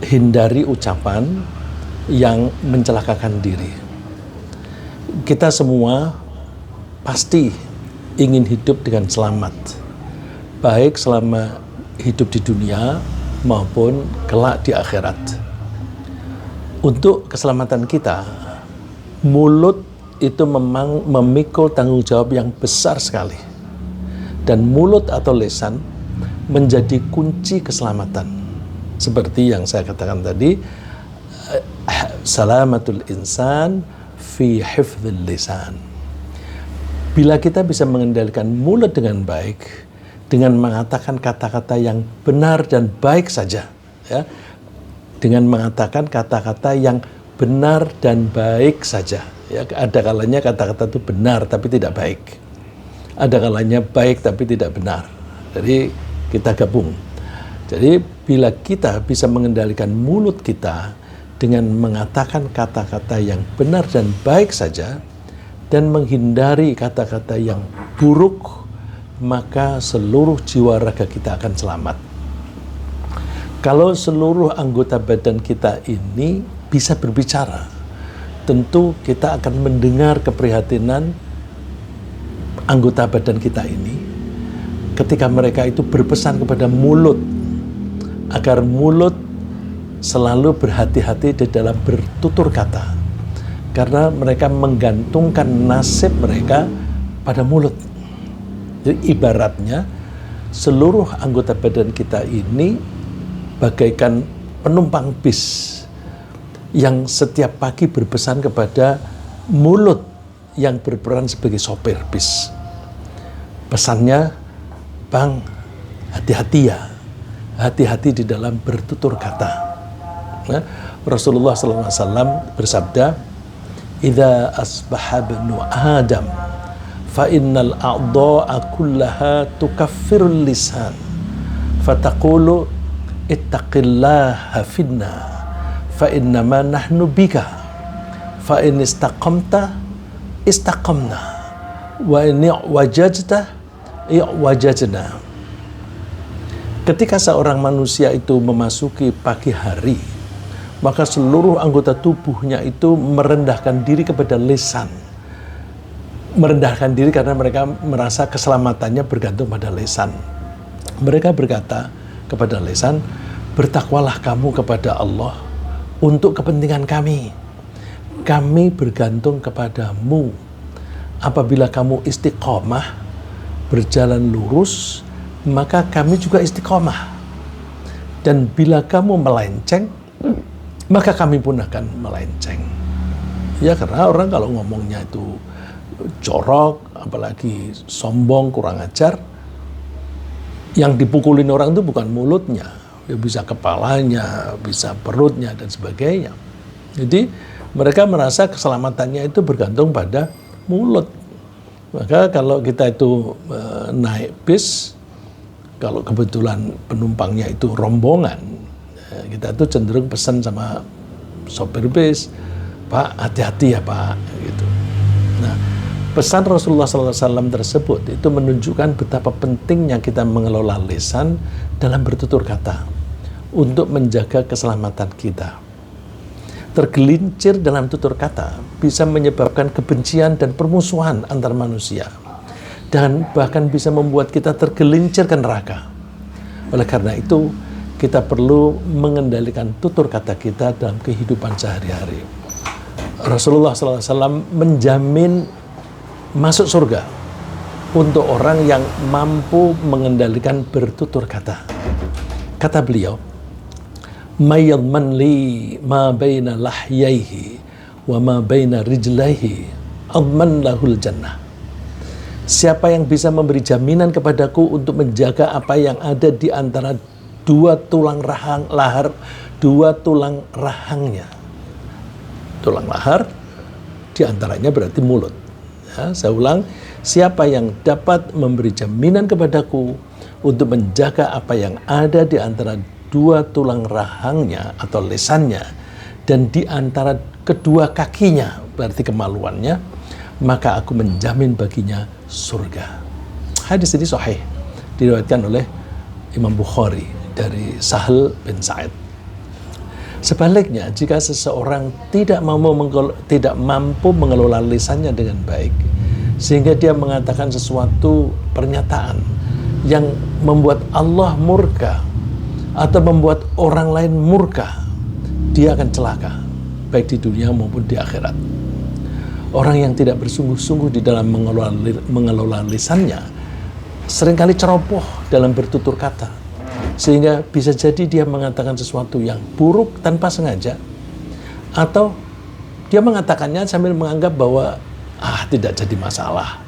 hindari ucapan yang mencelakakan diri. Kita semua pasti ingin hidup dengan selamat, baik selama hidup di dunia maupun kelak di akhirat. Untuk keselamatan kita, mulut itu memang memikul tanggung jawab yang besar sekali. Dan mulut atau lisan menjadi kunci keselamatan. Seperti yang saya katakan tadi, salamatul insan fi hifdzil lisan. Bila kita bisa mengendalikan mulut dengan baik, dengan mengatakan kata-kata yang benar dan baik saja, ya, dengan mengatakan kata-kata yang benar dan baik saja. Ya, ada kalanya kata-kata itu benar tapi tidak baik. Ada kalanya baik tapi tidak benar. Jadi kita gabung. Jadi bila kita bisa mengendalikan mulut kita dengan mengatakan kata-kata yang benar dan baik saja dan menghindari kata-kata yang buruk, maka seluruh jiwa raga kita akan selamat. Kalau seluruh anggota badan kita ini bisa berbicara, tentu kita akan mendengar keprihatinan anggota badan kita ini ketika mereka itu berpesan kepada mulut agar mulut selalu berhati-hati di dalam bertutur kata, karena mereka menggantungkan nasib mereka pada mulut. Jadi ibaratnya seluruh anggota badan kita ini bagaikan penumpang bis yang setiap pagi berpesan kepada mulut yang berperan sebagai sopir bis. Pesannya, Bang, hati-hati ya, hati-hati di dalam bertutur kata. Nah, Rasulullah SAW bersabda, "Idza asbaha ibnu Adam, fa innal a'dha'a kullaha tukaffirul lisan, fataqulu ittaqillaha finna, fa innama nahnu bika, fa in istaqamta istaqamna, wa in wajajta wajajna." Ketika seorang manusia itu memasuki pagi hari, maka seluruh anggota tubuhnya itu merendahkan diri kepada lisan. Merendahkan diri karena mereka merasa keselamatannya bergantung pada lisan. Mereka berkata kepada lisan, "Bertakwalah kamu kepada Allah untuk kepentingan kami. Kami bergantung kepadamu. Apabila kamu istiqomah, berjalan lurus, maka kami juga istiqomah. Dan bila kamu melenceng, maka kami pun akan melenceng." Ya, karena orang kalau ngomongnya itu jorok, apalagi sombong, kurang ajar, yang dipukulin orang itu bukan mulutnya, ya bisa kepalanya, bisa perutnya, dan sebagainya. Jadi mereka merasa keselamatannya itu bergantung pada mulut. Maka kalau kita itu naik bis, kalau kebetulan penumpangnya itu rombongan, kita tuh cenderung pesan sama sopir bis, "Pak, hati-hati ya Pak," gitu. Nah, pesan Rasulullah SAW tersebut itu menunjukkan betapa pentingnya kita mengelola lisan dalam bertutur kata untuk menjaga keselamatan kita. Tergelincir dalam tutur kata bisa menyebabkan kebencian dan permusuhan antar manusia, dan bahkan bisa membuat kita tergelincir ke neraka. Oleh karena itu, kita perlu mengendalikan tutur kata kita dalam kehidupan sehari-hari. Rasulullah SAW menjamin masuk surga untuk orang yang mampu mengendalikan bertutur kata. Kata beliau, "Mayyadman li ma baina lahyaihi wa ma baina rijlaihi adman lahul jannah." Siapa yang bisa memberi jaminan kepadaku untuk menjaga apa yang ada di antara dua tulang rahangnya. Tulang lahar diantaranya berarti mulut. Ya, saya ulang, siapa yang dapat memberi jaminan kepadaku untuk menjaga apa yang ada di antara dua tulang rahangnya atau lisannya dan di antara kedua kakinya, berarti kemaluannya, maka aku menjamin baginya surga. Hadis ini sahih, diriwayatkan oleh Imam Bukhari dari Sahal bin Sa'id. Sebaliknya, jika seseorang tidak mampu mengelola lisannya dengan baik, sehingga dia mengatakan sesuatu pernyataan yang membuat Allah murka atau membuat orang lain murka, dia akan celaka, baik di dunia maupun di akhirat. Orang yang tidak bersungguh-sungguh di dalam mengelola lisannya, seringkali ceroboh dalam bertutur kata, sehingga bisa jadi dia mengatakan sesuatu yang buruk tanpa sengaja, atau dia mengatakannya sambil menganggap bahwa tidak jadi masalah.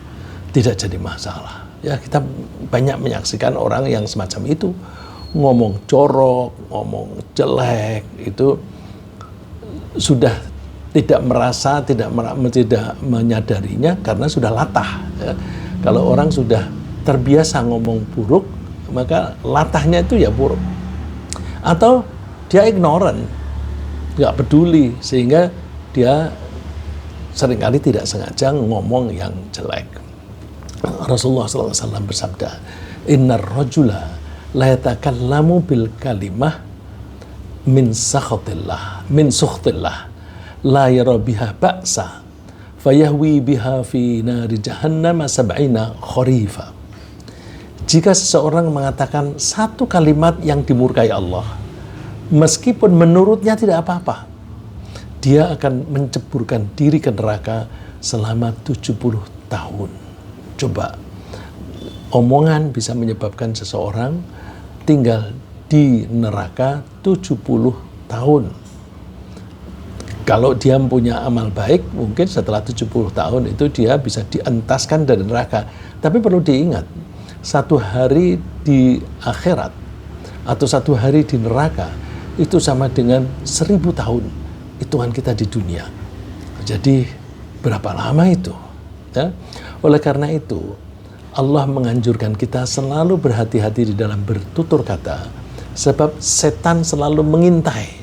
Ya, kita banyak menyaksikan orang yang semacam itu, ngomong jorok, ngomong jelek, itu sudah tidak merasa, tidak menyadarinya karena sudah latah. Ya. Kalau orang sudah terbiasa ngomong buruk, maka latahnya itu ya buruk. Atau dia ignorant, nggak peduli, sehingga dia seringkali tidak sengaja ngomong yang jelek. Rasulullah SAW bersabda, Innar rajula la yatakallamu bil kalimah min sukhtillah la yara biha ba'sa fayahwi biha fi nari jahannam sab'ina kharifa. Jika seseorang mengatakan satu kalimat yang dimurkai Allah, meskipun menurutnya tidak apa-apa, dia akan menceburkan diri ke neraka selama 70 tahun. Coba, omongan bisa menyebabkan seseorang tinggal di neraka 70 tahun. Kalau dia punya amal baik, mungkin setelah 70 tahun itu dia bisa dientaskan dari neraka. Tapi perlu diingat, satu hari di akhirat atau satu hari di neraka itu sama dengan 1000 tahun hitungan kita di dunia. Jadi berapa lama itu? Ya? Oleh karena itu, Allah menganjurkan kita selalu berhati-hati di dalam bertutur kata, sebab setan selalu mengintai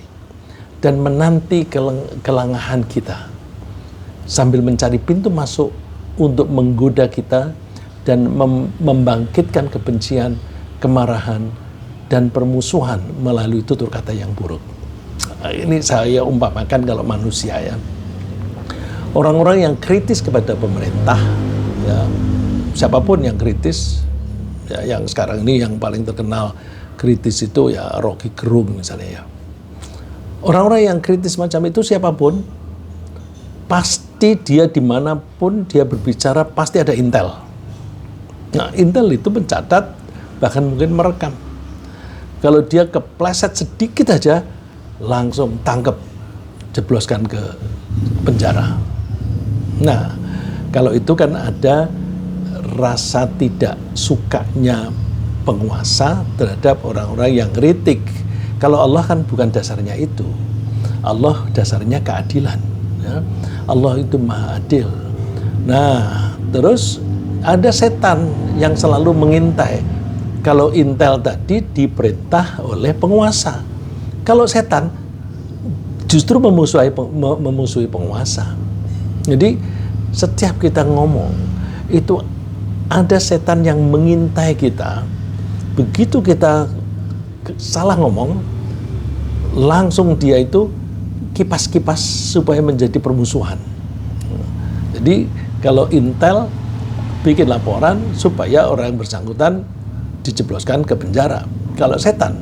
dan menanti kelangahan kita sambil mencari pintu masuk untuk menggoda kita dan membangkitkan kebencian, kemarahan, dan permusuhan melalui tutur kata yang buruk. Ini saya umpamakan kalau manusia, ya. Orang-orang yang kritis kepada pemerintah, ya, siapapun yang kritis, ya, yang sekarang ini yang paling terkenal kritis itu ya Rocky Gerung misalnya, ya. Orang-orang yang kritis macam itu siapapun, pasti dia dimanapun dia berbicara pasti ada intel. Nah, intel itu mencatat, bahkan mungkin merekam. Kalau dia kepleset sedikit aja, langsung tangkep, jebloskan ke penjara. Nah, kalau itu kan ada rasa tidak sukanya penguasa terhadap orang-orang yang kritik. Kalau Allah kan bukan dasarnya itu. Allah dasarnya keadilan. Ya. Allah itu maha adil. Nah, terus ada setan yang selalu mengintai. Kalau intel tadi diperintah oleh penguasa. Kalau setan justru memusuhi penguasa. Jadi setiap kita ngomong, itu ada setan yang mengintai kita. Begitu kita salah ngomong, langsung dia itu kipas-kipas supaya menjadi permusuhan. Jadi kalau intel bikin laporan supaya orang yang bersangkutan dijebloskan ke penjara. Kalau setan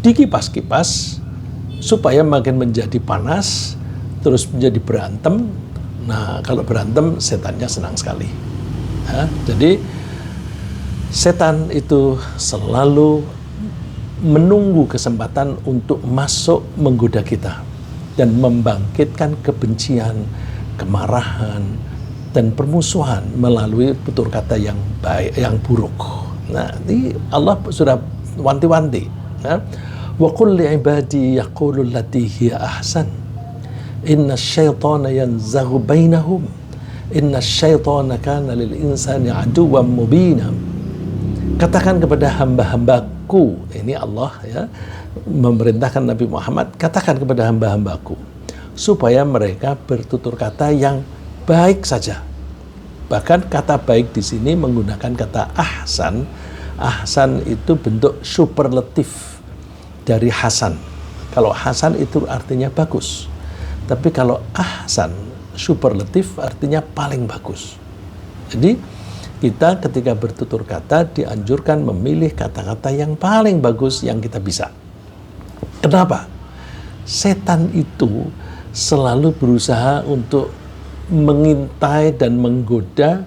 dikipas-kipas supaya makin menjadi panas, terus menjadi berantem. Nah, kalau berantem setannya senang sekali. Ya, jadi setan itu selalu menunggu kesempatan untuk masuk menggoda kita dan membangkitkan kebencian, kemarahan, dan permusuhan melalui tutur kata yang baik, yang buruk. Nah, ini Allah sudah wanti-wanti. Ya. Wa qul li ibadi yaqulu allati hiya ahsan. Inna syaitana yanzaghu bainahum. Inna syaitana kana lil insani aduwwan mubina. Katakan kepada hamba-hambaku, ini Allah ya memerintahkan Nabi Muhammad, katakan kepada hamba-hambaku supaya mereka bertutur kata yang baik saja. Bahkan kata baik di sini menggunakan kata ahsan. Ahsan itu bentuk superlatif dari hasan. Kalau hasan itu artinya bagus. Tapi kalau ahsan, superlatif artinya paling bagus. Jadi kita ketika bertutur kata dianjurkan memilih kata-kata yang paling bagus yang kita bisa. Kenapa? Setan itu selalu berusaha untuk mengintai dan menggoda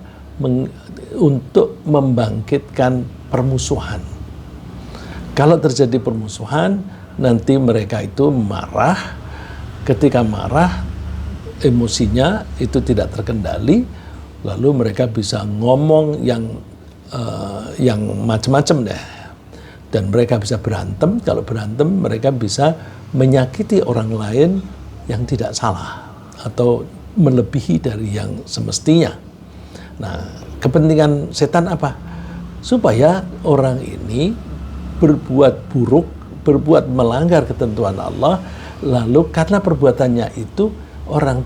untuk membangkitkan permusuhan. Kalau terjadi permusuhan, nanti mereka itu marah. Ketika marah, emosinya itu tidak terkendali, lalu mereka bisa ngomong yang macam-macam deh. Dan mereka bisa berantem. Kalau berantem, mereka bisa menyakiti orang lain yang tidak salah atau melebihi dari yang semestinya. Nah, kepentingan setan apa? Supaya orang ini berbuat buruk, berbuat melanggar ketentuan Allah, lalu karena perbuatannya itu orang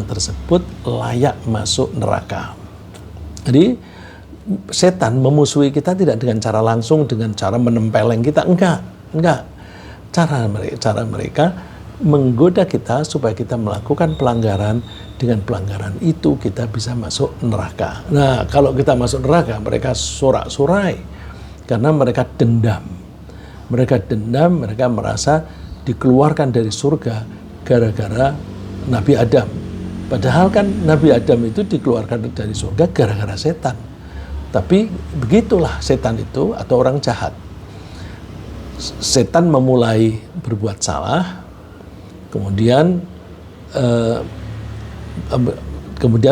tersebut layak masuk neraka. Jadi setan memusuhi kita tidak dengan cara langsung, dengan cara menempeleng kita, enggak. Cara mereka menggoda kita supaya kita melakukan pelanggaran. Dengan pelanggaran itu kita bisa masuk neraka. Nah, kalau kita masuk neraka, mereka sorak-sorai karena mereka dendam. Mereka merasa dikeluarkan dari surga gara-gara Nabi Adam. Padahal kan Nabi Adam itu dikeluarkan dari surga gara-gara setan. Tapi begitulah setan itu atau orang jahat. Setan memulai berbuat salah, kemudian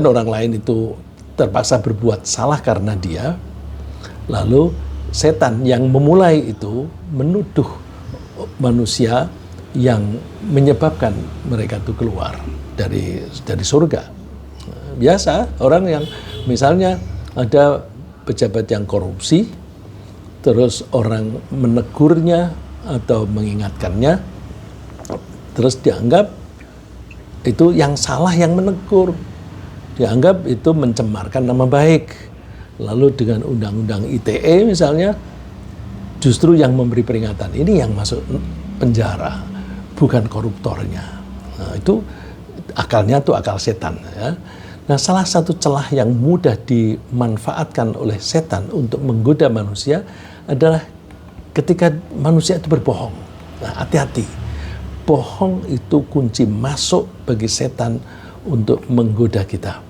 orang lain itu terpaksa berbuat salah karena dia, lalu setan yang memulai itu menuduh manusia yang menyebabkan mereka itu keluar dari surga. Biasa orang yang misalnya ada pejabat yang korupsi, terus orang menegurnya atau mengingatkannya, terus dianggap itu yang salah yang menegur, dianggap itu mencemarkan nama baik. Lalu dengan undang-undang ITE misalnya, justru yang memberi peringatan ini yang masuk penjara, bukan koruptornya. Nah, itu akalnya tuh akal setan, ya. Nah, salah satu celah yang mudah dimanfaatkan oleh setan untuk menggoda manusia adalah ketika manusia itu berbohong. Nah, hati-hati. Bohong itu kunci masuk bagi setan untuk menggoda kita.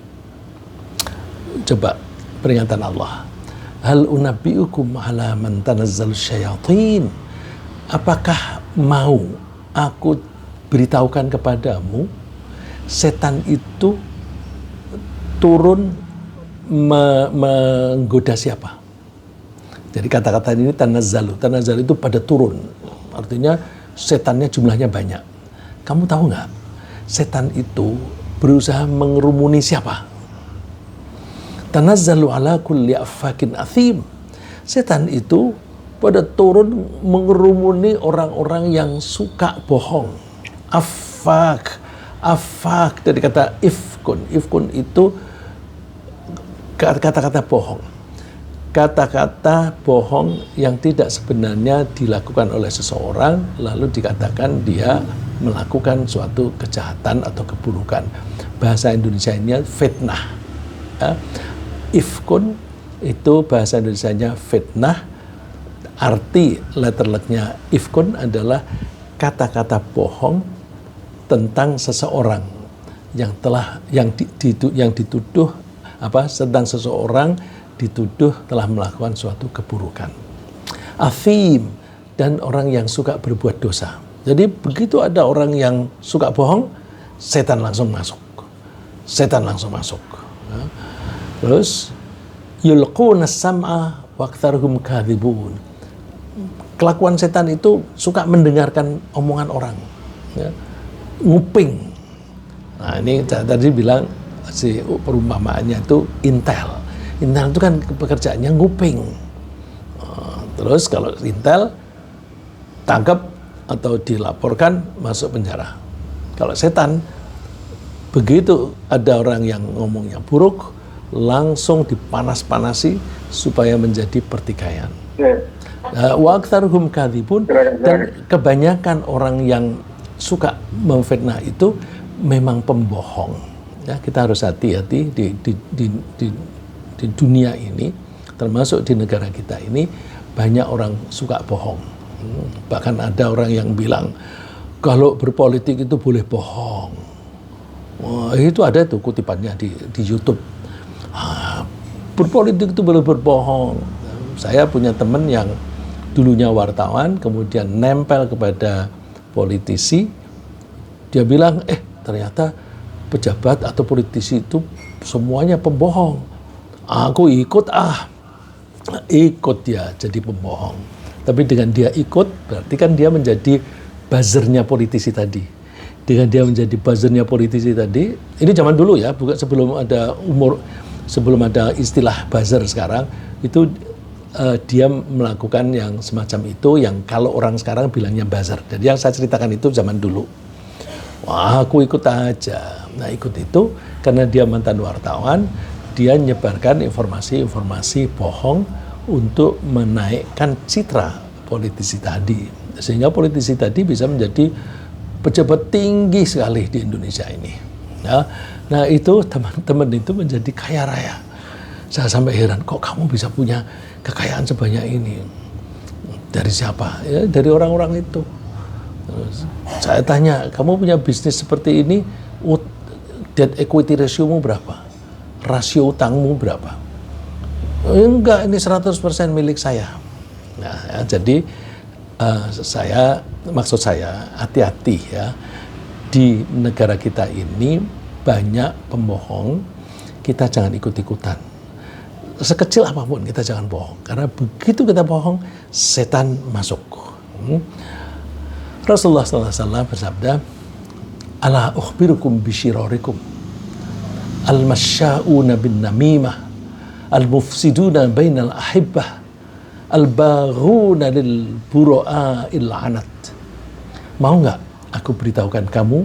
Coba peringatan Allah. Hal unabbiukum ala man tanazzalus syayatin. Apakah mau aku beritahukan kepadamu setan itu turun menggoda siapa? Jadi kata-kata ini tanazzalu. Tanazzalu itu pada turun. Artinya setannya jumlahnya banyak. Kamu tahu nggak? Setan itu berusaha mengerumuni siapa? Tanazzalu ala kulli affakin athim. Setan itu pada turun mengerumuni orang-orang yang suka bohong. Affak dari kata ifkun. Ifkun itu kata-kata bohong. Kata-kata bohong yang tidak sebenarnya dilakukan oleh seseorang, lalu dikatakan dia melakukan suatu kejahatan atau keburukan. Bahasa Indonesianya fitnah. Ya. Ifkun itu bahasa Indonesianya fitnah. Arti letter luck-nya ifkun adalah kata-kata bohong tentang seseorang yang dituduh tentang seseorang dituduh telah melakukan suatu keburukan. Afim, dan orang yang suka berbuat dosa. Jadi begitu ada orang yang suka bohong, setan langsung masuk. Ya. Terus yulquna sam'a wa aktsaruhum kadzibun. Kelakuan setan itu suka mendengarkan omongan orang. Ya. Nguping. Nah, ini tadi bilang si perumpamaannya itu intel. Intel itu kan pekerjaannya nguping. Terus kalau intel tangkap atau dilaporkan masuk penjara. Kalau setan begitu ada orang yang ngomongnya buruk, langsung dipanas-panasi supaya menjadi pertikaian. Wa aktsaruhum kadzibun, dan kebanyakan orang yang suka memfitnah itu memang pembohong. Ya, kita harus hati-hati di dunia ini, termasuk di negara kita ini, banyak orang suka bohong. Bahkan ada orang yang bilang kalau berpolitik itu boleh bohong. Wah, itu ada tuh kutipannya di YouTube. Berpolitik itu boleh berbohong. Saya punya teman yang dulunya wartawan, kemudian nempel kepada politisi. Dia bilang, ternyata pejabat atau politisi itu semuanya pembohong. Aku ikut dia jadi pembohong. Tapi dengan dia ikut, berarti kan dia menjadi buzzernya politisi tadi. Dengan dia menjadi buzzernya politisi tadi, ini zaman dulu ya, bukan sebelum ada istilah buzzer sekarang, itu dia melakukan yang semacam itu, yang kalau orang sekarang bilangnya buzzer. Jadi yang saya ceritakan itu zaman dulu. Wah, aku ikut aja. Nah, ikut itu karena dia mantan wartawan, dia menyebarkan informasi-informasi bohong untuk menaikkan citra politisi tadi. Sehingga politisi tadi bisa menjadi pejabat tinggi sekali di Indonesia ini. Nah itu teman-teman itu menjadi kaya raya. Saya sampai heran, kok kamu bisa punya kekayaan sebanyak ini? Dari siapa? Ya, dari orang-orang itu. Saya tanya, kamu punya bisnis seperti ini, debt equity ratio-mu berapa? Rasio utangmu berapa? Enggak, ini 100% milik saya. Nah, ya, jadi maksud saya hati-hati ya, di negara kita ini banyak pembohong, kita jangan ikut-ikutan. Sekecil apapun kita jangan bohong, karena begitu kita bohong, setan masuk. Rasulullah SAW bersabda, ala ukhbirukum bisyirarikum al-masya'una bin namimah al-mufsiduna bainal ahibbah al-baghuna lil bura'il anat. Mau nggak aku beritahukan kamu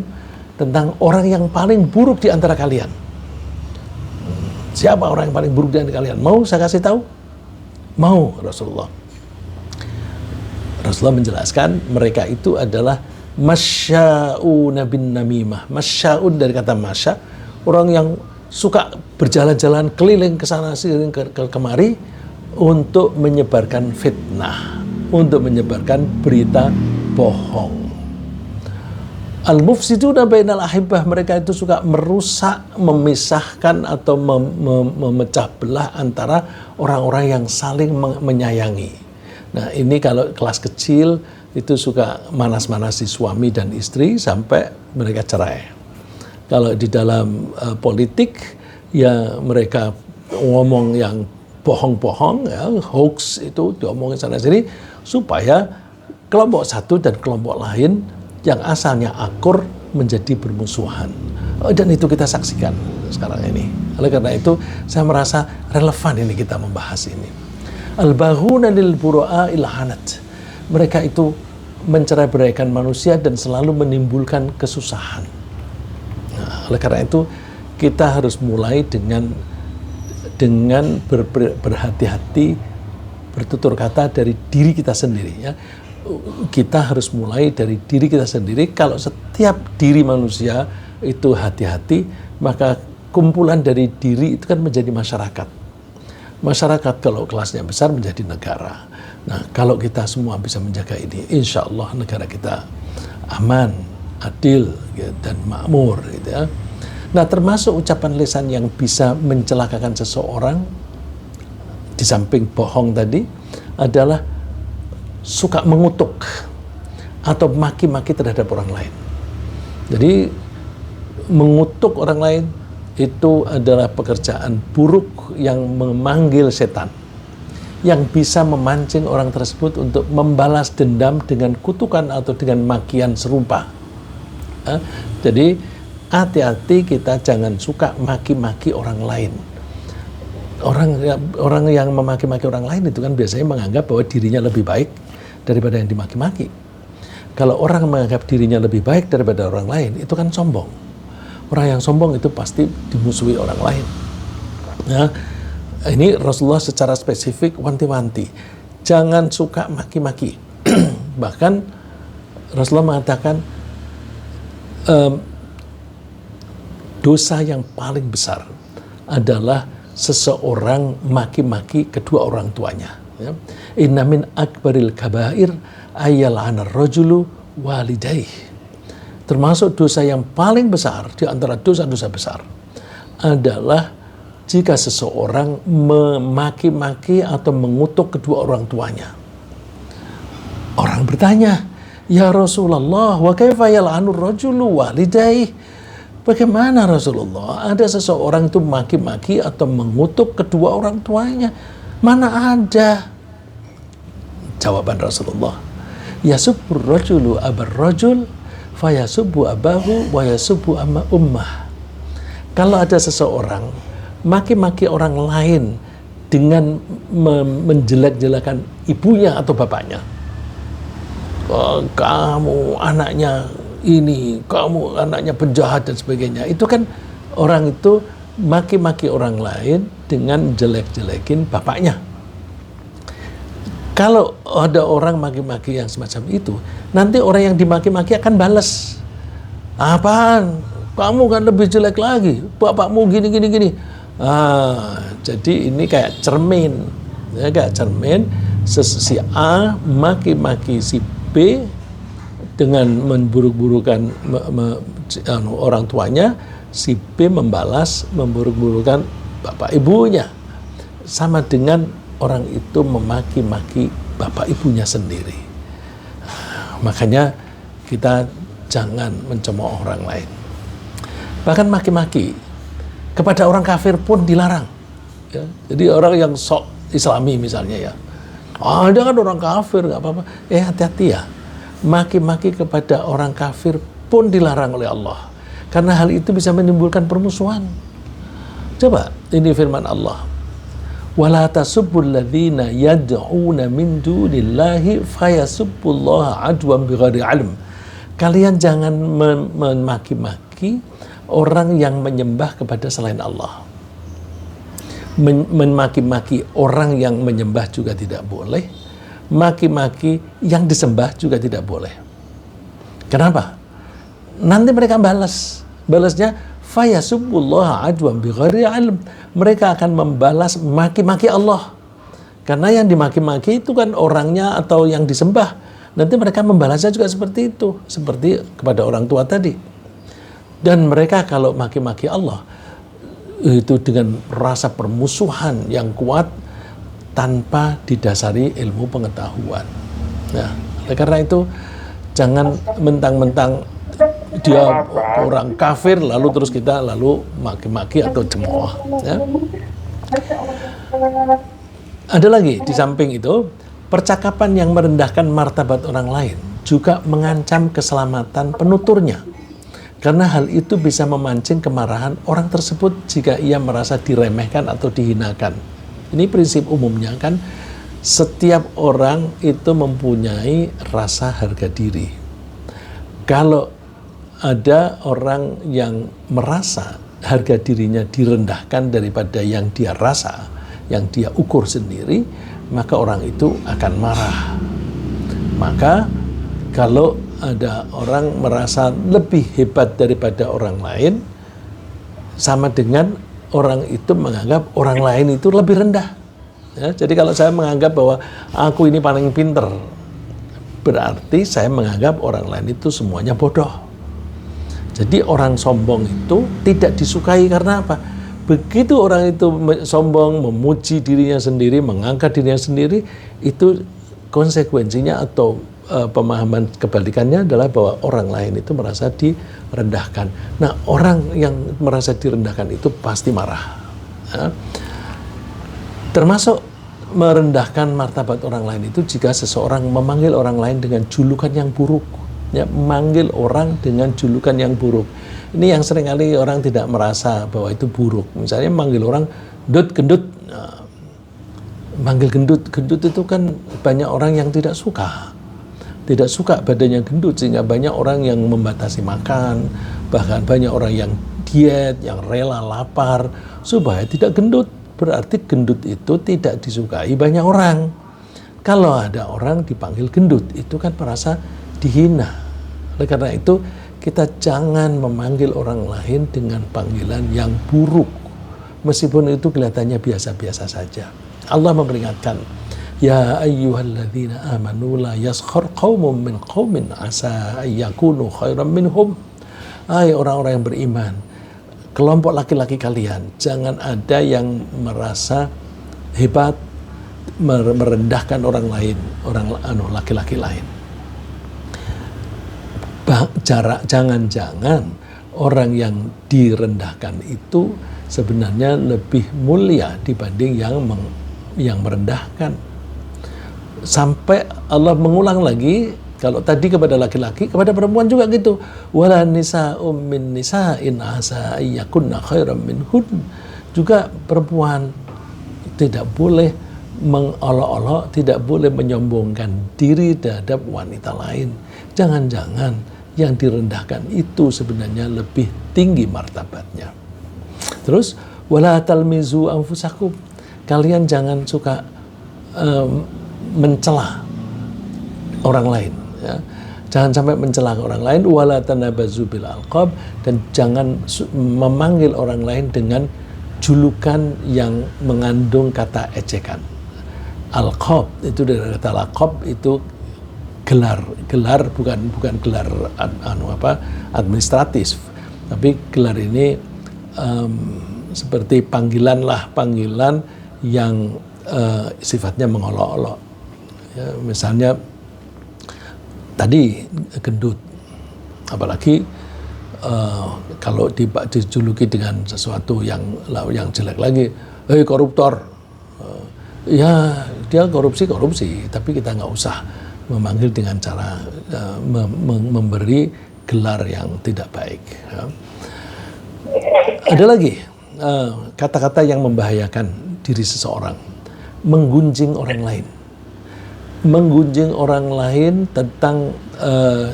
tentang orang yang paling buruk di antara kalian? Siapa orang yang paling buruk di antara kalian? Mau saya kasih tahu? Mau, Rasulullah. Rasulullah menjelaskan mereka itu adalah masya'una bin namimah. Masya'un dari kata masya, orang yang suka berjalan-jalan keliling ke sana keliling ke kemari untuk menyebarkan fitnah, untuk menyebarkan berita bohong. Al-mufsiduna bainal ahibbah, mereka itu suka merusak, memisahkan atau memecah belah antara orang-orang yang saling menyayangi. Nah, ini kalau kelas kecil itu suka manas-manasi suami dan istri sampai mereka cerai. Kalau di dalam politik ya mereka ngomong yang bohong-bohong, ya, hoax itu diomongin sana sini supaya kelompok satu dan kelompok lain yang asalnya akur menjadi bermusuhan. Dan itu kita saksikan sekarang ini. Oleh karena itu saya merasa relevan ini kita membahas ini. Al-baghuna lil bura'il hanat. Mereka itu mencerai-beraikan manusia dan selalu menimbulkan kesusahan. Nah, oleh karena itu kita harus mulai dengan berhati-hati, bertutur kata dari diri kita sendiri ya. Kita harus mulai dari diri kita sendiri. Kalau setiap diri manusia itu hati-hati, maka kumpulan dari diri itu kan menjadi masyarakat. Masyarakat kalau kelasnya besar menjadi negara. Nah, kalau kita semua bisa menjaga ini, insya Allah negara kita aman, adil, gitu, dan makmur, gitu ya. Nah, termasuk ucapan lisan yang bisa mencelakakan seseorang, di samping bohong tadi, adalah suka mengutuk atau maki-maki terhadap orang lain. Jadi, mengutuk orang lain itu adalah pekerjaan buruk yang memanggil setan, yang bisa memancing orang tersebut untuk membalas dendam dengan kutukan atau dengan makian serupa. Jadi hati-hati, kita jangan suka maki-maki orang lain. Orang yang memaki-maki orang lain itu kan biasanya menganggap bahwa dirinya lebih baik daripada yang dimaki-maki. Kalau orang menganggap dirinya lebih baik daripada orang lain, itu kan sombong. Orang yang sombong itu pasti dimusuhi orang lain. Nah, ini Rasulullah secara spesifik wanti-wanti. jangan suka maki-maki. Bahkan Rasulullah mengatakan dosa yang paling besar adalah seseorang maki-maki kedua orang tuanya. Ya. Inna min akbaril kabair ayyal'ana rajulu walidayh. Termasuk dosa yang paling besar di antara dosa-dosa besar adalah jika seseorang memaki-maki atau mengutuk kedua orang tuanya. Orang bertanya, "Ya Rasulullah, wa kaifa yal'anu rajulu walidayh?" Bagaimana Rasulullah? Ada seseorang itu maki-maki atau mengutuk kedua orang tuanya? Mana ada? Jawaban Rasulullah, "Yasubbur rajulu abar rajul, fayasubbu abahu, wa yasubbu amma ummah." Kalau ada seseorang maki-maki orang lain dengan menjelek-jelekan ibunya atau bapaknya, kamu anaknya ini, kamu anaknya penjahat dan sebagainya. Itu kan orang itu maki-maki orang lain dengan jelek-jelekin bapaknya. Kalau ada orang maki-maki yang semacam itu, nanti orang yang dimaki-maki akan balas. Apaan? Kamu kan lebih jelek lagi. Bapakmu gini. Jadi ini kayak cermin. Ya, kayak cermin. Si A maki-maki si B dengan memburuk-burukan orang tuanya, si B membalas memburuk-burukan bapak ibunya. Sama dengan orang itu memaki-maki bapak ibunya sendiri. Makanya kita jangan mencemooh orang lain. Bahkan maki-maki kepada orang kafir pun dilarang. Ya, jadi orang yang sok Islami misalnya ya, dia kan orang kafir, nggak apa-apa. Hati-hati ya. Maki-maki kepada orang kafir pun dilarang oleh Allah. Karena hal itu bisa menimbulkan permusuhan. Coba, ini firman Allah. وَلَا تَسُبُّوا الَّذِينَ يَدْعُونَ مِن دُونِ اللَّهِ فَيَسُبُّوا اللَّهَ عَدْوًا بِغَيْرِ عِلْمٍ. Kalian jangan memaki-maki orang yang menyembah kepada selain Allah. Memaki-maki orang yang menyembah juga tidak boleh. Maki-maki yang disembah juga tidak boleh. Kenapa? Nanti mereka balasnya fayasubbullaha adwan bighairi ilm. Mereka akan membalas maki-maki Allah. Karena yang dimaki-maki itu kan orangnya atau yang disembah. Nanti mereka membalasnya juga seperti itu, seperti kepada orang tua tadi. Dan mereka kalau maki-maki Allah itu dengan rasa permusuhan yang kuat tanpa didasari ilmu pengetahuan. Nah, karena itu jangan mentang-mentang dia orang kafir lalu terus kita lalu maki-maki atau cemooh. Ya. Ada lagi di samping itu, percakapan yang merendahkan martabat orang lain juga mengancam keselamatan penuturnya. Karena hal itu bisa memancing kemarahan orang tersebut jika ia merasa diremehkan atau dihinakan. Ini prinsip umumnya kan, setiap orang itu mempunyai rasa harga diri. Kalau ada orang yang merasa harga dirinya direndahkan daripada yang dia rasa, yang dia ukur sendiri, maka orang itu akan marah. Maka kalau ada orang merasa lebih hebat daripada orang lain, sama dengan orang itu menganggap orang lain itu lebih rendah. Ya, jadi kalau saya menganggap bahwa aku ini paling pinter, berarti saya menganggap orang lain itu semuanya bodoh. Jadi orang sombong itu tidak disukai karena apa? Begitu orang itu sombong, memuji dirinya sendiri, mengangkat dirinya sendiri, itu konsekuensinya atau pemahaman kebalikannya adalah bahwa orang lain itu merasa direndahkan. Nah, orang yang merasa direndahkan itu pasti marah. Ya. Termasuk merendahkan martabat orang lain itu jika seseorang memanggil orang lain dengan julukan yang buruk. Ya, memanggil orang dengan julukan yang buruk. Ini yang seringkali orang tidak merasa bahwa itu buruk. Misalnya memanggil orang gendut. Nah, manggil gendut itu kan banyak orang yang tidak suka. Tidak suka badannya gendut, sehingga banyak orang yang membatasi makan, bahkan banyak orang yang diet, yang rela lapar supaya tidak gendut. Berarti gendut itu tidak disukai banyak orang. Kalau ada orang dipanggil gendut, itu kan merasa dihina. Oleh karena itu, kita jangan memanggil orang lain dengan panggilan yang buruk, meskipun itu kelihatannya biasa-biasa saja. Allah memperingatkan, ya ayyuhalladzina amanu la yaskhar qaumun min qaumin asa ayyakunu khairan minhum. Hai orang-orang yang beriman, kelompok laki-laki kalian, jangan ada yang merasa hebat, merendahkan orang lain, laki-laki lain. Jangan-jangan orang yang direndahkan itu sebenarnya lebih mulia dibanding yang merendahkan. Sampai Allah mengulang lagi, kalau tadi kepada laki-laki, kepada perempuan juga gitu. Wala nisa'um min nisa'in asa ayyakunna khairan minhun. Juga perempuan tidak boleh mengolok-olok, tidak boleh menyombongkan diri terhadap wanita lain. Jangan-jangan yang direndahkan itu sebenarnya lebih tinggi martabatnya. Terus wala talmizu anfusakum. Kalian jangan suka mencela orang lain, ya. Jangan sampai mencela orang lain. Wala tanabazu bil alqab, dan jangan memanggil orang lain dengan julukan yang mengandung kata ejekan. Alqab itu dari kata laqab, itu gelar bukan gelar administratif, tapi gelar ini seperti panggilan yang sifatnya mengolok-olok, ya, misalnya tadi gendut, apalagi kalau dijuluki dengan sesuatu yang jelek lagi, hei koruptor, ya dia korupsi, tapi kita nggak usah memanggil dengan cara memberi gelar yang tidak baik, ya. Ada lagi kata-kata yang membahayakan diri seseorang, menggunjing orang lain. Menggunjing orang lain tentang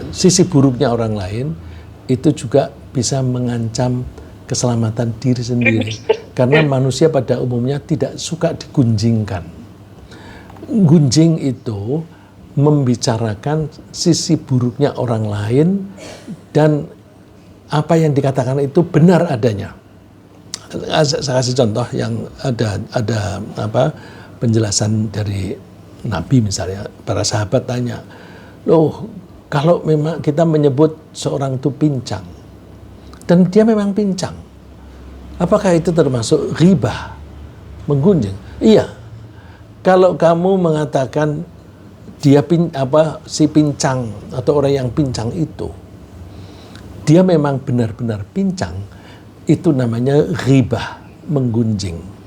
sisi buruknya orang lain, itu juga bisa mengancam keselamatan diri sendiri. Karena manusia pada umumnya tidak suka digunjingkan. Gunjing itu membicarakan sisi buruknya orang lain, dan apa yang dikatakan itu benar adanya. Saya kasih contoh yang ada penjelasan dari Nabi misalnya. Para sahabat tanya, loh kalau memang kita menyebut seorang itu pincang, dan dia memang pincang, apakah itu termasuk ghibah, menggunjing? Iya. Kalau kamu mengatakan dia si pincang atau orang yang pincang itu, dia memang benar-benar pincang, itu namanya ghibah, menggunjing.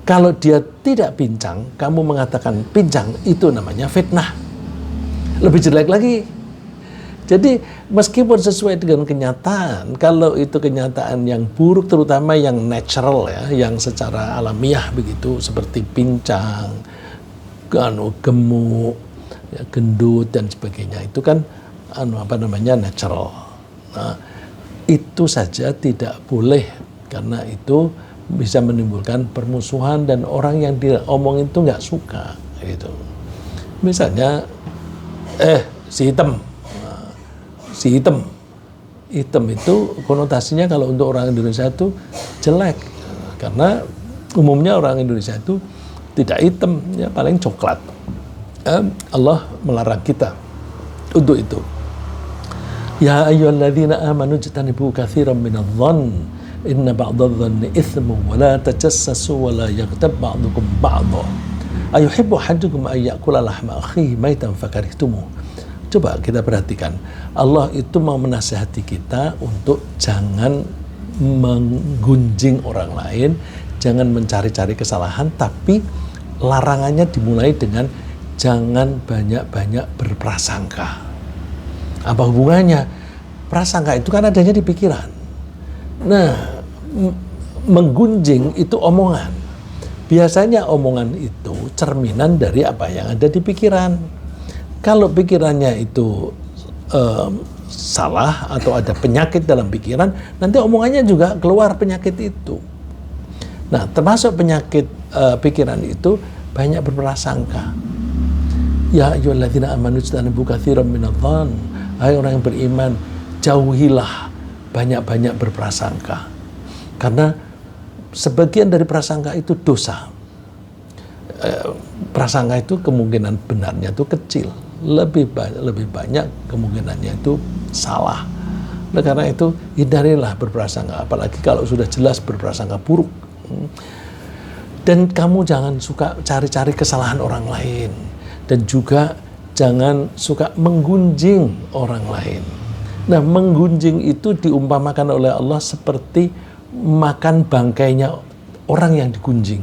Kalau dia tidak pincang, kamu mengatakan pincang, itu namanya fitnah. Lebih jelek lagi. Jadi meskipun sesuai dengan kenyataan, kalau itu kenyataan yang buruk, terutama yang natural ya, yang secara alamiah begitu, seperti pincang, gemuk, ya, gendut dan sebagainya, itu kan natural. Nah, itu saja tidak boleh, karena itu bisa menimbulkan permusuhan dan orang yang diomongin itu nggak suka gitu. Misalnya si hitam itu konotasinya kalau untuk orang Indonesia itu jelek, karena umumnya orang Indonesia itu tidak hitam, ya paling coklat. Allah melarang kita untuk itu. Ya ayyuhalladzina amanu jtanibu katsiran minadh-dhann inna ba'dadh-dhanni itsmun wa la tajassasu wa la yaghtab ba'dukum ba'dha ayuhibbu ahadukum ay ya'kula lahma akhihi maitan fakarihtumuh. Coba kita perhatikan, Allah itu mau menasihati kita untuk jangan menggunjing orang lain, jangan mencari-cari kesalahan, tapi larangannya dimulai dengan jangan banyak-banyak berprasangka. Apa hubungannya? Prasangka itu kan adanya di pikiran. Nah, menggunjing itu omongan. Biasanya omongan itu cerminan dari apa yang ada di pikiran. Kalau pikirannya itu salah atau ada penyakit dalam pikiran, nanti omongannya juga keluar penyakit itu. Nah, termasuk penyakit pikiran itu banyak berprasangka. Ya ayyuhalladzina amanu ijtanibu katsiran minadh-dhann. Hai orang yang beriman, jauhilah banyak-banyak berprasangka. Karena sebagian dari prasangka itu dosa. Prasangka itu kemungkinan benarnya itu kecil, lebih banyak kemungkinannya itu salah. Oleh karena itu hindarilah berprasangka, apalagi kalau sudah jelas berprasangka buruk. Dan kamu jangan suka cari-cari kesalahan orang lain, dan juga jangan suka menggunjing orang lain. Nah, menggunjing itu diumpamakan oleh Allah seperti makan bangkainya orang yang digunjing.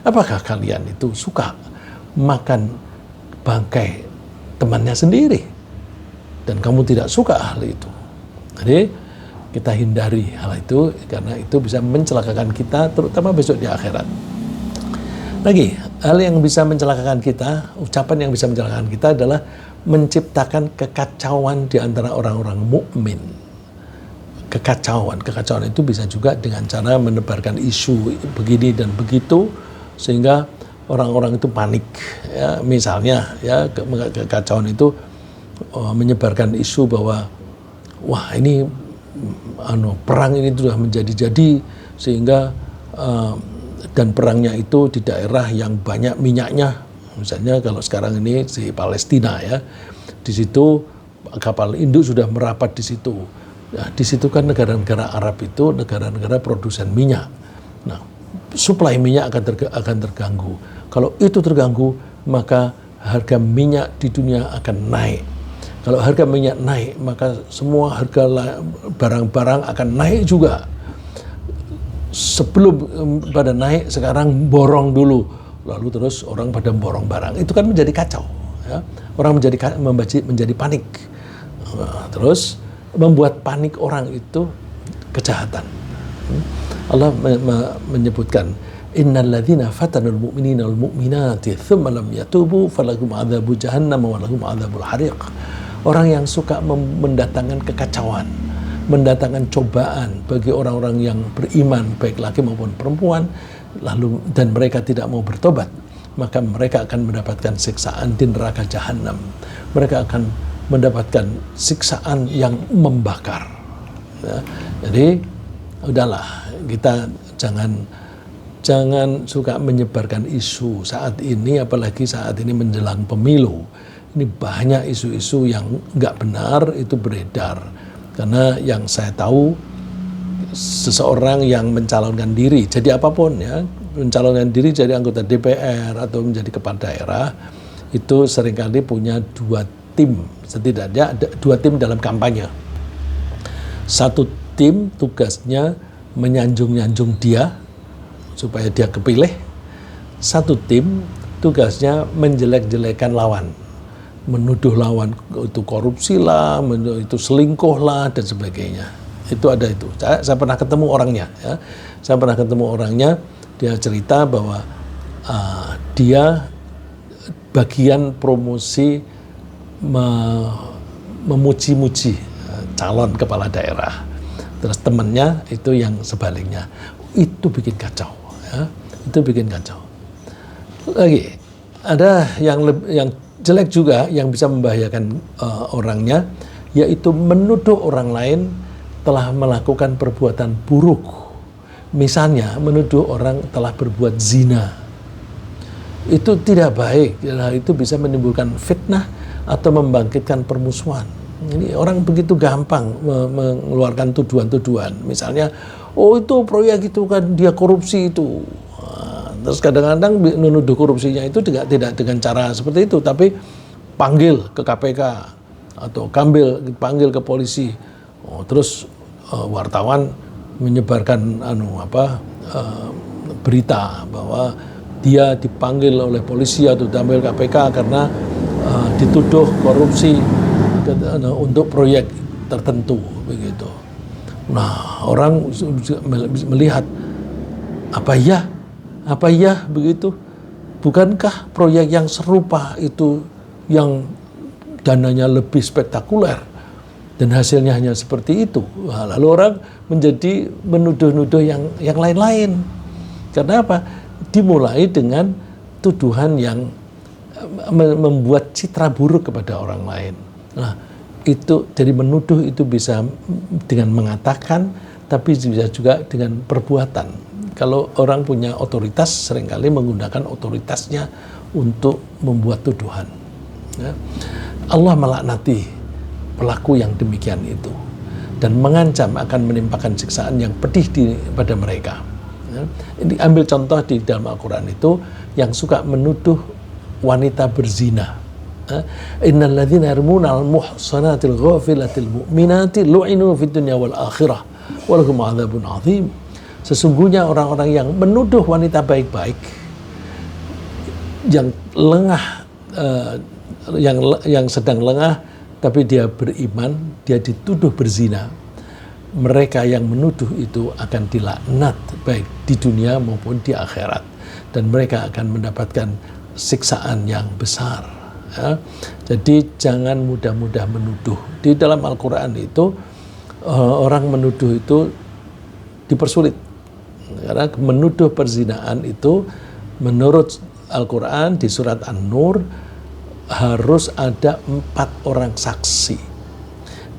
Apakah kalian itu suka makan bangkai temannya sendiri? Dan kamu tidak suka hal itu. Jadi kita hindari hal itu, karena itu bisa mencelakakan kita, terutama besok di akhirat. Lagi, hal yang bisa mencelakakan kita, ucapan yang bisa mencelakakan kita adalah menciptakan kekacauan di antara orang-orang mukmin. Kekacauan itu bisa juga dengan cara menebarkan isu begini dan begitu, sehingga orang-orang itu panik. Ya, misalnya, ya, kekacauan itu menyebarkan isu bahwa wah ini perang ini sudah menjadi-jadi, sehingga dan perangnya itu di daerah yang banyak minyaknya. Misalnya kalau sekarang ini di Palestina, ya, di situ kapal induk sudah merapat di situ. Nah, di situ kan negara-negara Arab itu negara-negara produsen minyak. Nah, suplai minyak akan terganggu. Kalau itu terganggu, maka harga minyak di dunia akan naik. Kalau harga minyak naik, maka semua harga barang-barang akan naik juga. Sebelum pada naik, sekarang borong dulu, lalu terus orang pada borong barang. Itu kan menjadi kacau, ya. Orang menjadi panik. Terus membuat panik orang itu kejahatan. Allah menyebutkan, innalladzina fatanul mu'minina wal mu'minati tsumma lam yatubu falahum adzabu jahannam wa lahum adzabul hariq. Orang yang suka mendatangkan kekacauan, mendatangkan cobaan bagi orang-orang yang beriman, baik laki maupun perempuan, lalu dan mereka tidak mau bertobat, maka mereka akan mendapatkan siksaan di neraka jahanam. Mereka akan mendapatkan siksaan yang membakar. Ya, jadi udahlah, kita jangan suka menyebarkan isu saat ini, apalagi saat ini menjelang pemilu. Ini banyak isu-isu yang nggak benar itu beredar. Karena yang saya tahu, seseorang yang mencalonkan diri, jadi apapun, ya, mencalonkan diri jadi anggota DPR atau menjadi kepala daerah, itu seringkali punya dua tim, setidaknya ada dua tim dalam kampanye. Satu tim tugasnya menyanjung-nyanjung dia supaya dia kepilih. Satu tim tugasnya menjelek-jelekan lawan, menuduh lawan itu korupsi lah, itu selingkuh lah, dan sebagainya. Itu ada itu. Saya pernah ketemu orangnya, ya. Saya pernah ketemu orangnya. Dia cerita bahwa dia bagian promosi memuji-muji calon kepala daerah. Terus temannya itu yang sebaliknya. Itu bikin kacau, ya. Itu bikin kacau. Lagi ada yang jelek juga yang bisa membahayakan orangnya, yaitu menuduh orang lain telah melakukan perbuatan buruk. Misalnya menuduh orang telah berbuat zina. Itu tidak baik. Itu bisa menimbulkan fitnah atau membangkitkan permusuhan. Ini orang begitu gampang mengeluarkan tuduhan-tuduhan. Misalnya, oh itu proyek itu kan dia korupsi itu. Terus kadang-kadang menuduh korupsinya itu tidak dengan cara seperti itu, tapi panggil ke KPK atau panggil ke polisi. Terus wartawan menyebarkan berita bahwa dia dipanggil oleh polisi atau dipanggil KPK karena dituduh korupsi untuk proyek tertentu, begitu. Nah, orang melihat apa ya begitu? Bukankah proyek yang serupa itu yang dananya lebih spektakuler dan hasilnya hanya seperti itu? Nah, lalu orang menjadi menuduh-nuduh yang lain-lain. Karena apa? Dimulai dengan tuduhan yang membuat citra buruk kepada orang lain. Nah, itu jadi menuduh itu bisa dengan mengatakan, tapi bisa juga dengan perbuatan. Kalau orang punya otoritas, seringkali menggunakan otoritasnya untuk membuat tuduhan. Ya. Allah melaknati pelaku yang demikian itu dan mengancam akan menimpakan siksaan yang pedih pada mereka. Ya. Ini ambil contoh di dalam Al-Quran itu yang suka menuduh wanita berzina. Innal ladzina yarmunal muhsanatil ghafilatil mu'minati lu'inu fid dunya wal akhirah wa lahum 'adzabun 'adzim. Sesungguhnya orang-orang yang menuduh wanita baik-baik yang lengah, yang sedang lengah tapi dia beriman, dia dituduh berzina, mereka yang menuduh itu akan dilaknat baik di dunia maupun di akhirat, dan mereka akan mendapatkan siksaan yang besar. Ya. Jadi jangan mudah-mudah menuduh. Di dalam Al-Quran itu orang menuduh itu dipersulit, karena menuduh perzinaan itu menurut Al-Quran di surat An-Nur harus ada 4 orang saksi,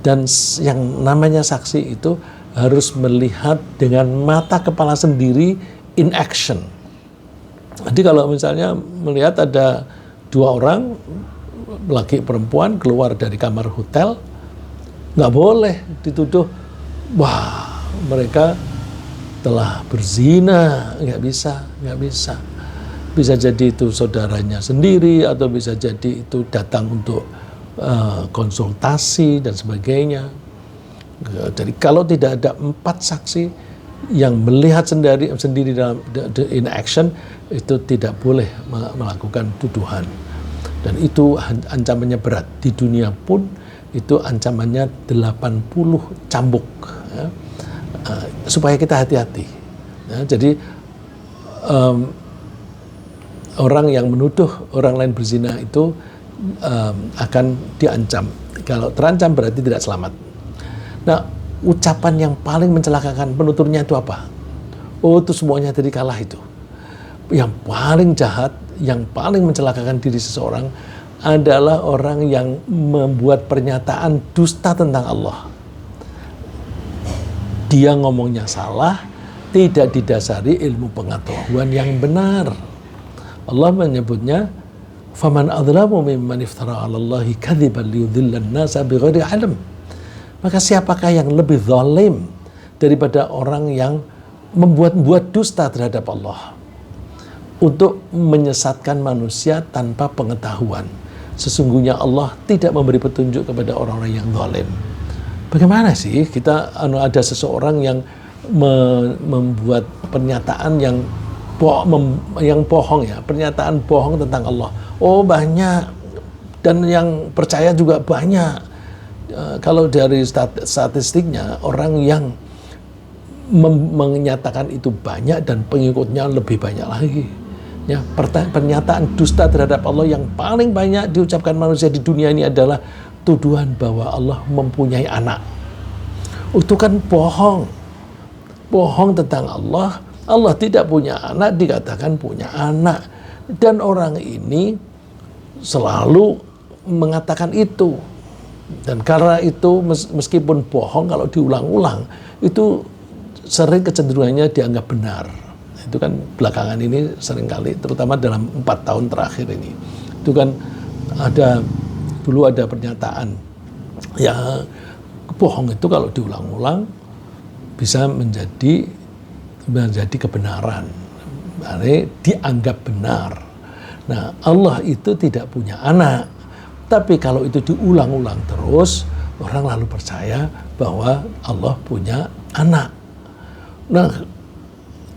dan yang namanya saksi itu harus melihat dengan mata kepala sendiri in action. Jadi kalau misalnya melihat ada 2 orang laki perempuan keluar dari kamar hotel, nggak boleh dituduh wah mereka telah berzina, nggak bisa. Bisa jadi itu saudaranya sendiri, atau bisa jadi itu datang untuk konsultasi dan sebagainya. Jadi kalau tidak ada 4 saksi yang melihat sendiri dalam in action, itu tidak boleh melakukan tuduhan, dan itu ancamannya berat. Di dunia pun itu ancamannya 80 cambuk, ya. Supaya kita hati-hati, ya. Jadi orang yang menuduh orang lain berzina itu akan diancam. Kalau terancam berarti tidak selamat. Nah, ucapan yang paling mencelakakan penuturnya itu apa? Oh, itu semuanya tadi kalah itu. Yang paling jahat, yang paling mencelakakan diri seseorang adalah orang yang membuat pernyataan dusta tentang Allah. Dia ngomongnya salah, tidak didasari ilmu pengetahuan yang benar. Allah menyebutnya, "Faman adzlamu mimman iftara 'ala Allahi kadziban liyudhillan nasa bighairi 'ilm." Maka siapakah yang lebih zalim daripada orang yang membuat dusta terhadap Allah untuk menyesatkan manusia tanpa pengetahuan? Sesungguhnya Allah tidak memberi petunjuk kepada orang-orang yang zalim. Bagaimana sih kita ada seseorang yang membuat pernyataan yang bohong, ya, pernyataan bohong tentang Allah. Oh, banyak, dan yang percaya juga banyak. Kalau dari statistiknya, orang yang menyatakan itu banyak dan pengikutnya lebih banyak lagi. Ya, pernyataan dusta terhadap Allah yang paling banyak diucapkan manusia di dunia ini adalah tuduhan bahwa Allah mempunyai anak. Itu kan bohong. Bohong tentang Allah. Allah tidak punya anak, dikatakan punya anak. Dan orang ini selalu mengatakan itu. Dan karena itu meskipun bohong, kalau diulang-ulang itu sering kecenderungannya dianggap benar. Itu kan belakangan ini seringkali, terutama dalam 4 tahun terakhir ini. Itu kan dulu ada pernyataan, ya bohong itu kalau diulang-ulang bisa menjadi kebenaran, artinya dianggap benar. Nah, Allah itu tidak punya anak, tapi kalau itu diulang-ulang terus, orang lalu percaya bahwa Allah punya anak. Nah,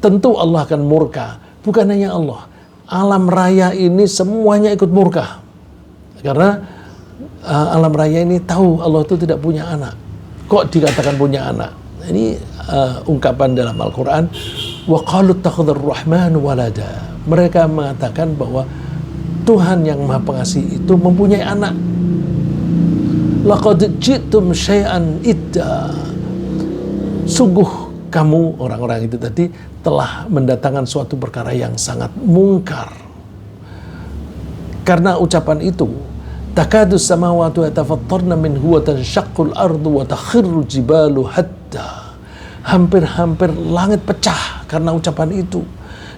tentu Allah akan murka. Bukan hanya Allah, alam raya ini semuanya ikut murka, karena alam raya ini tahu Allah itu tidak punya anak. Kok dikatakan punya anak? Ini ungkapan dalam Al-Quran, wa qalu ittakhadhar rahman walada. Mereka mengatakan bahwa Tuhan yang Maha Pengasih itu mempunyai anak. Laqad ji'tum syai'an idda. Sungguh kamu, orang-orang itu tadi, telah mendatangkan suatu perkara yang sangat mungkar. Karena ucapan itu, takadu samawati yatafattarna minhu wa tanshaqqul ardu wa takhirru jibalu hatta. Hampir-hampir langit pecah karena ucapan itu,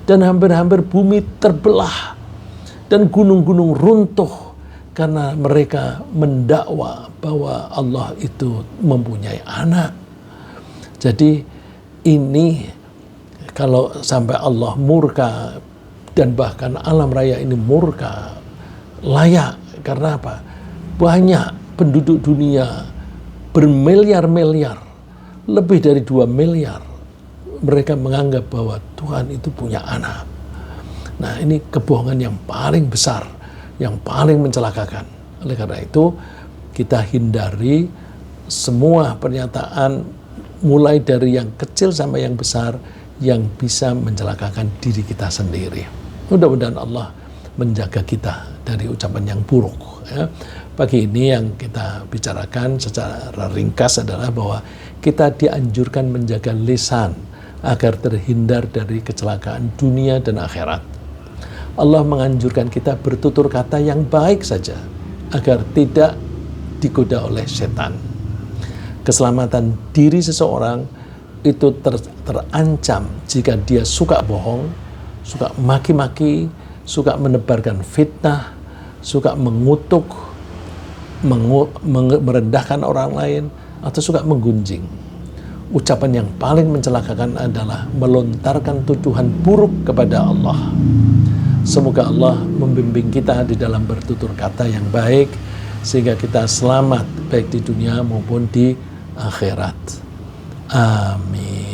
dan hampir-hampir bumi terbelah dan gunung-gunung runtuh karena mereka mendakwa bahwa Allah itu mempunyai anak. Jadi ini kalau sampai Allah murka dan bahkan alam raya ini murka, layak. Karena apa? Banyak penduduk dunia bermiliar-miliar, lebih dari 2 miliar, mereka menganggap bahwa Tuhan itu punya anak. Nah, ini kebohongan yang paling besar, yang paling mencelakakan. Oleh karena itu, kita hindari semua pernyataan mulai dari yang kecil sampai yang besar yang bisa mencelakakan diri kita sendiri. Mudah-mudahan Allah menjaga kita dari ucapan yang buruk. Ya. Pagi ini yang kita bicarakan secara ringkas adalah bahwa kita dianjurkan menjaga lisan agar terhindar dari kecelakaan dunia dan akhirat. Allah menganjurkan kita bertutur kata yang baik saja agar tidak digoda oleh setan. Keselamatan diri seseorang itu terancam jika dia suka bohong, suka maki-maki, suka menebarkan fitnah, suka mengutuk, merendahkan orang lain, atau suka menggunjing. Ucapan yang paling mencelakakan adalah melontarkan tuduhan buruk kepada Allah. Semoga Allah membimbing kita di dalam bertutur kata yang baik, sehingga kita selamat baik di dunia maupun di akhirat. Amin.